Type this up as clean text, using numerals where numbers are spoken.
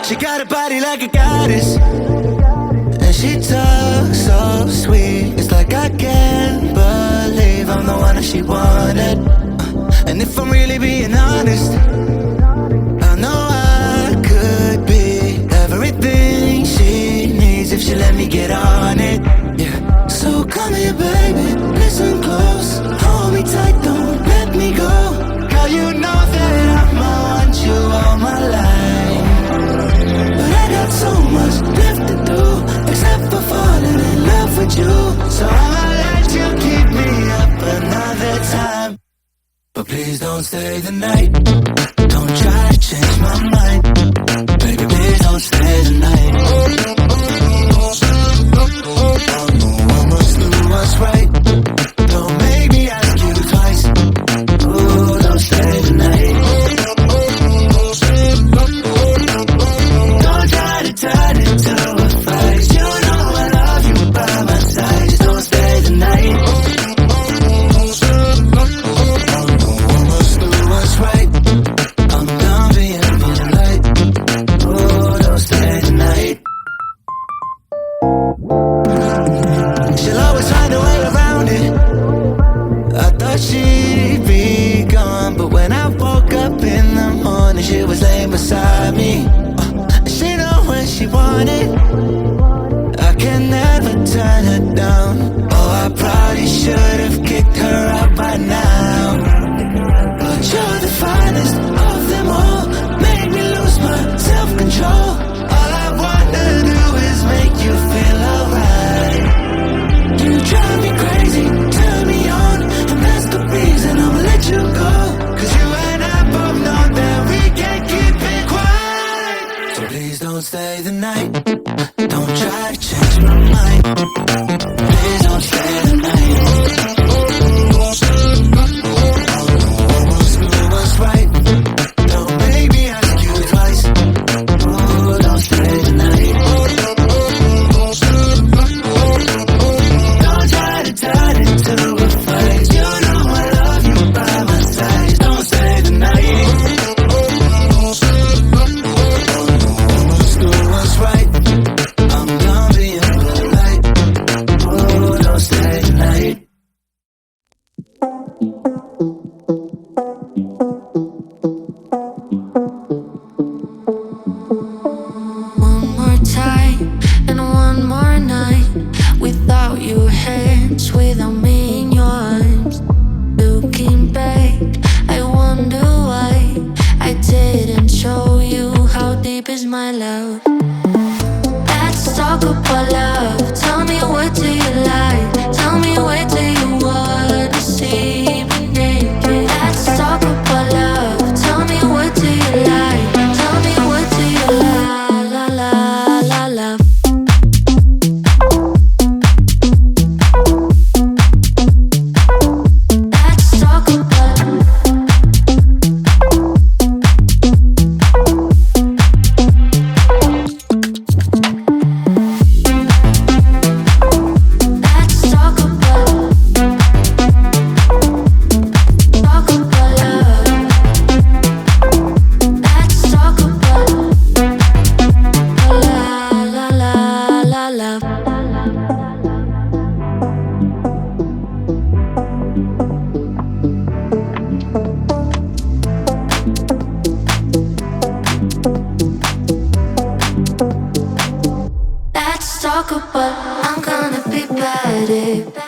She got a body like a goddess, and she talks so sweet. It's like I can't believe I'm the one that she wanted. And if I'm really being honest, I know I could be everything she needs if she let me get on it. Yeah. So come here, baby, listen close, hold me tight, don't let me go. Girl, you know that I'ma want you all my life, but I got so much left to do, except for falling in love with you. So I'ma let you keep me up another time, but please don't stay the night. Don't try to change my mind, baby, please don't stay the night. I must do what's right, don't make me ask you twice. Oh, don't stay the night. Don't try to turn it to a fight. You know I love you by my side, just don't stay the night. I must do what's right, I'm done being polite. Oh, don't stay the night. She'll always find a way around it. I thought she'd be gone, but when I woke up in the morning, she was laying beside me. She know when she wanted, I can never turn her down. Oh, I probably should have kicked her out by now, but you're the finest of them all, made me lose my self-control. All I wanna do is make you feel alright. You drive me crazy, turn me on, and that's the reason I'ma let you go. Cause you and I both know that we can't keep it quiet. So please don't stay the night, don't try to change my mind. Please don't stay the night. Almost do what's right, don't make me ask you twice. Oh, don't stay the night. Don't try to turn it to a fight. You know I love you by my side, just don't stay the night. Almost do what's right, I'm done being polite. Oh, don't stay the night. One more time and one more night without your hands, without me in your arms. Looking back, I wonder why I didn't show you how deep is my love. Let's talk about love. Tell me, what do you like? Tell me, where do you wanna see me naked? Let's talk about love. Tell me, what do you like? Tell me, what do you love? Let's talk about let's talk about love. Let's talk about love. Let's talk about I'm gonna be bad.